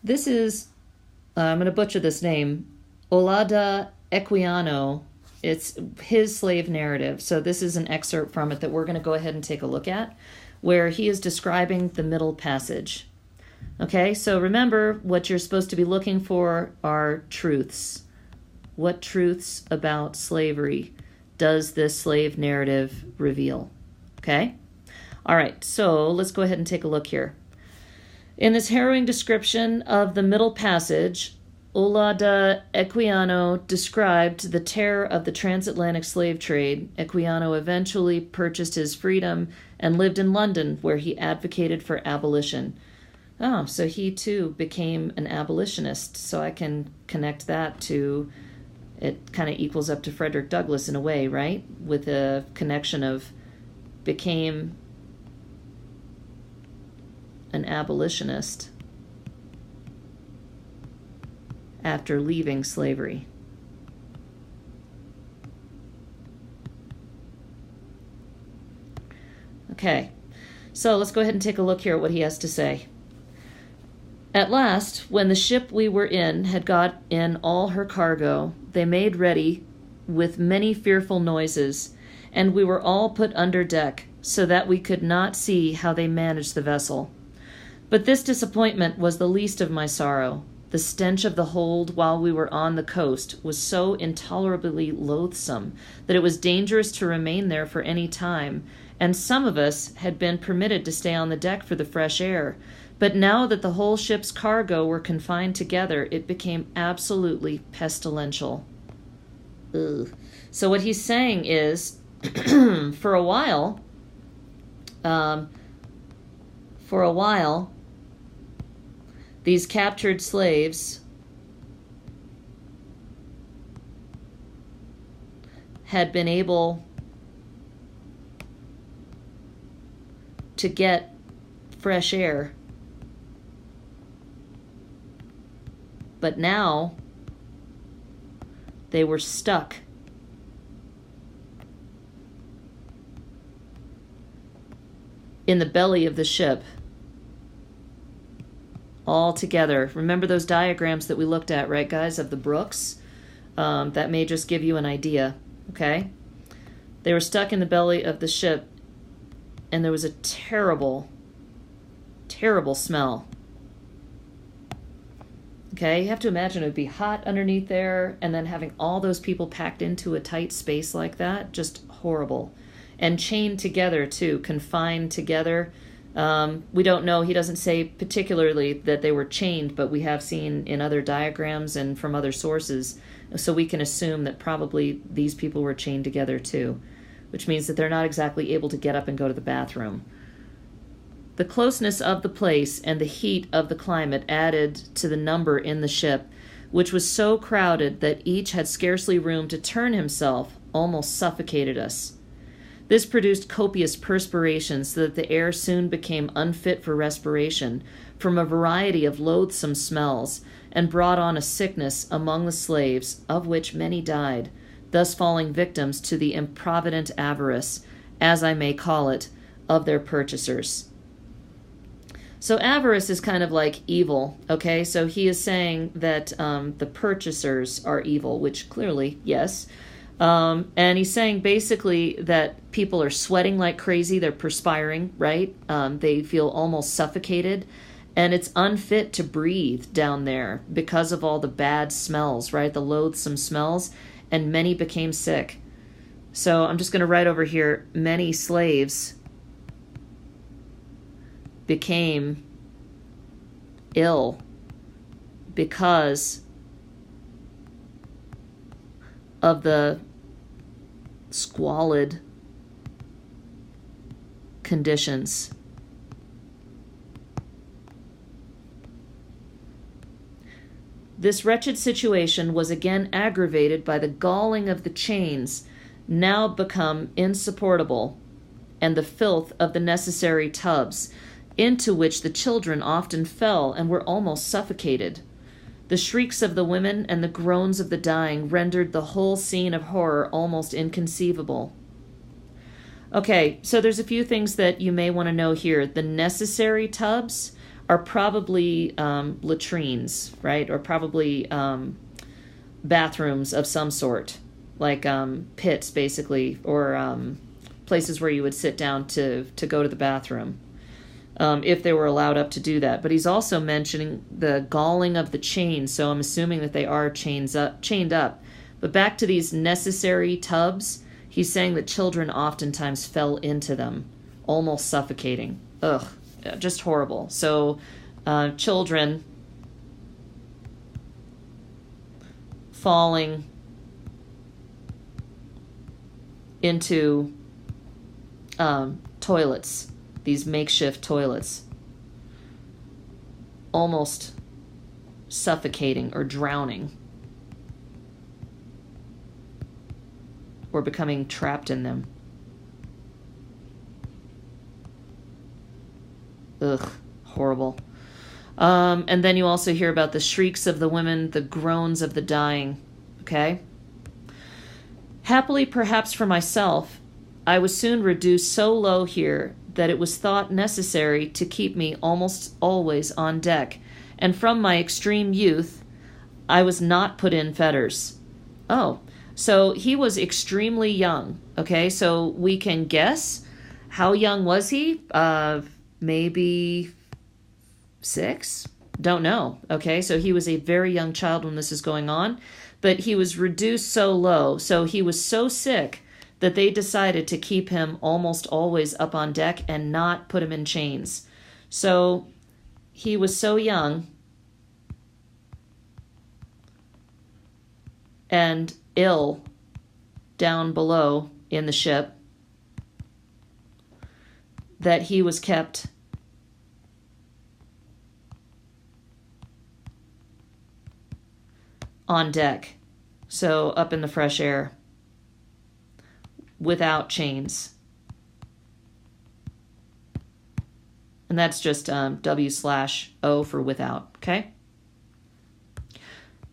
This is, I'm going to butcher this name, Olaudah Equiano. It's his slave narrative. So this is an excerpt from it that we're going to go ahead and take a look at, where he is describing the middle passage. Okay, so remember, what you're supposed to be looking for are truths. What truths about slavery does this slave narrative reveal? Okay? All right, so let's go ahead and take a look here. In this harrowing description of the middle passage, Olaudah Equiano described the terror of the transatlantic slave trade. Equiano eventually purchased his freedom and lived in London, where he advocated for abolition. Oh, so he too became an abolitionist. So I can connect that to, it kind of equals up to Frederick Douglass in a way, right? With a connection of became an abolitionist after leaving slavery. Okay, so let's go ahead and take a look here at what he has to say. At last, when the ship we were in had got in all her cargo, they made ready with many fearful noises, and we were all put under deck, so that we could not see how they managed the vessel. But this disappointment was the least of my sorrow. The stench of the hold while we were on the coast was so intolerably loathsome that it was dangerous to remain there for any time, and some of us had been permitted to stay on the deck for the fresh air. But now that the whole ship's cargo were confined together, it became absolutely pestilential. Ugh. So what he's saying is, for a while, these captured slaves had been able to get fresh air. But now they were stuck in the belly of the ship all together. Remember those diagrams that we looked at, right, guys, of the brooks? That may just give you an idea, okay? They were stuck in the belly of the ship, and there was a terrible, terrible smell. Okay, you have to imagine it would be hot underneath there, and then having all those people packed into a tight space like that, just horrible. And chained together, too, confined together. We don't know, he doesn't say particularly that they were chained, but we have seen in other diagrams and from other sources, so we can assume that probably these people were chained together too, which means that they're not exactly able to get up and go to the bathroom. The closeness of the place and the heat of the climate added to the number in the ship, which was so crowded that each had scarcely room to turn himself, almost suffocated us. This produced copious perspiration, so that the air soon became unfit for respiration from a variety of loathsome smells, and brought on a sickness among the slaves, of which many died, thus falling victims to the improvident avarice, as I may call it, of their purchasers. So avarice is kind of like evil, okay? So he is saying that the purchasers are evil, which clearly, yes. And he's saying basically that people are sweating like crazy. They're perspiring, right? They feel almost suffocated. And it's unfit to breathe down there because of all the bad smells, right? The loathsome smells. And many became sick. So I'm just going to write over here, many slaves became ill because of the squalid conditions. This wretched situation was again aggravated by the galling of the chains, now become insupportable, and the filth of the necessary tubs, into which the children often fell and were almost suffocated. The shrieks of the women and the groans of the dying rendered the whole scene of horror almost inconceivable. Okay, so there's a few things that you may want to know here. The necessary tubs are probably latrines, right? Or probably bathrooms of some sort, like pits, basically, or places where you would sit down to go to the bathroom, if they were allowed up to do that. But he's also mentioning the galling of the chains, so I'm assuming that they are chained up. But back to these necessary tubs, he's saying that children oftentimes fell into them, almost suffocating. Ugh, just horrible. So children falling into toilets, these makeshift toilets, almost suffocating or drowning, or becoming trapped in them. Ugh, horrible. And then you also hear about the shrieks of the women, the groans of the dying. Okay? Happily, perhaps for myself, I was soon reduced so low here that it was thought necessary to keep me almost always on deck, and from my extreme youth, I was not put in fetters. Oh, so he was extremely young. Okay, so we can guess. How young was he? Maybe 6? Don't know. Okay, so he was a very young child when this is going on, but he was reduced so low, so he was so sick that they decided to keep him almost always up on deck and not put him in chains. So he was so young and ill down below in the ship that he was kept on deck, so up in the fresh air, without chains. And that's just W/O for without, okay?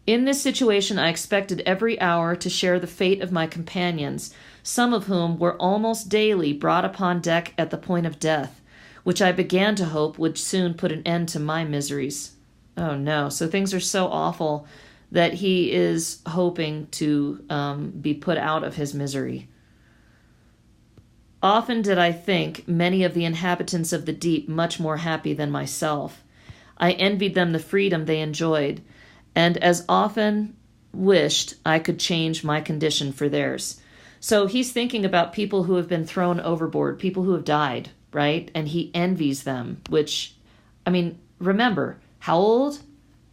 In this situation, I expected every hour to share the fate of my companions, some of whom were almost daily brought upon deck at the point of death, which I began to hope would soon put an end to my miseries. Oh no, so things are so awful that he is hoping to be put out of his misery. Often did I think many of the inhabitants of the deep much more happy than myself. I envied them the freedom they enjoyed, and as often wished I could change my condition for theirs. So he's thinking about people who have been thrown overboard, people who have died, right? And he envies them, which, I mean, remember, how old?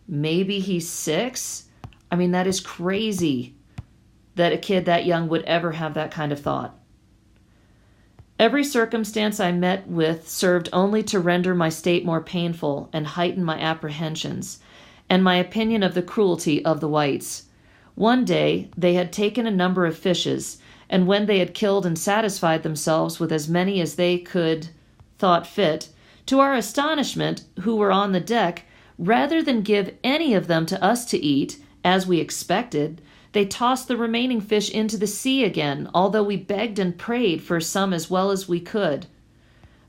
Maybe he's 6? I mean, that is crazy that a kid that young would ever have that kind of thought. Every circumstance I met with served only to render my state more painful and heighten my apprehensions, and my opinion of the cruelty of the whites. One day they had taken a number of fishes, and when they had killed and satisfied themselves with as many as they could thought fit, to our astonishment, who were on the deck, rather than give any of them to us to eat, as we expected, they tossed the remaining fish into the sea again, although we begged and prayed for some as well as we could.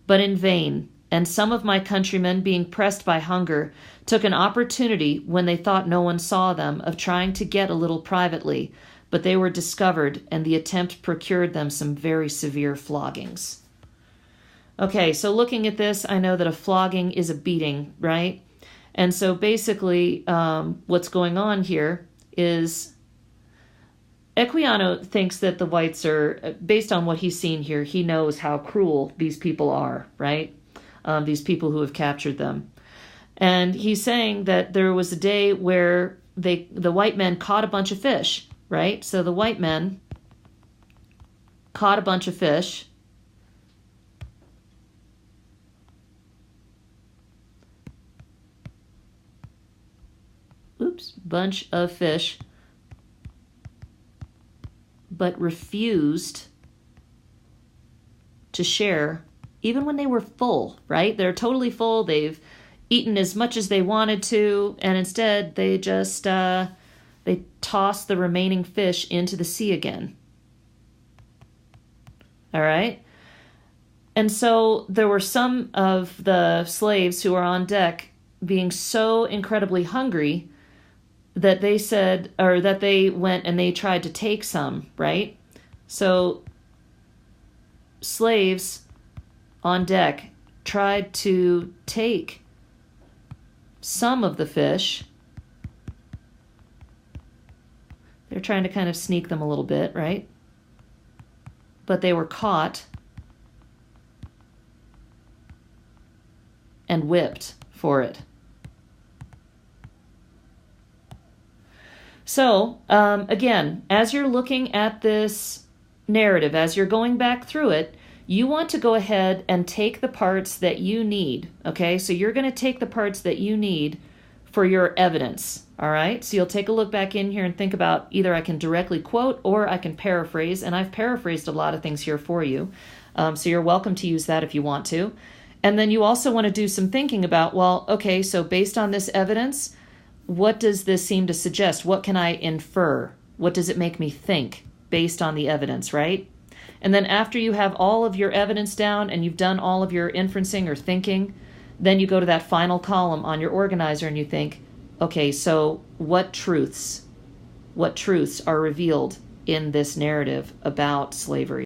But in vain, and some of my countrymen, being pressed by hunger, took an opportunity, when they thought no one saw them, of trying to get a little privately, but they were discovered, and the attempt procured them some very severe floggings. Okay, so looking at this, I know that a flogging is a beating, right? And so basically what's going on here is Equiano thinks that the whites are, based on what he's seen here, he knows how cruel these people are, right? These people who have captured them. And he's saying that there was a day where the white men caught a bunch of fish, right? So the white men caught a bunch of fish. Bunch of fish, but refused to share even when they were full, right? They're totally full. They've eaten as much as they wanted to, and instead they just they tossed the remaining fish into the sea again. All right? And so there were some of the slaves who were on deck being so incredibly hungry that they said, or that they went and they tried to take some, right? So slaves on deck tried to take some of the fish. They're trying to kind of sneak them a little bit, right? But they were caught and whipped for it. So, again, as you're looking at this narrative, as you're going back through it, you want to go ahead and take the parts that you need, okay? So you're going to take the parts that you need for your evidence, all right? So you'll take a look back in here and think about either I can directly quote or I can paraphrase, and I've paraphrased a lot of things here for you. So you're welcome to use that if you want to. And then you also want to do some thinking about, well, okay, so based on this evidence, what does this seem to suggest? What can I infer? What does it make me think based on the evidence, right? And then after you have all of your evidence down and you've done all of your inferencing or thinking, then you go to that final column on your organizer and you think, okay, so what truths are revealed in this narrative about slavery?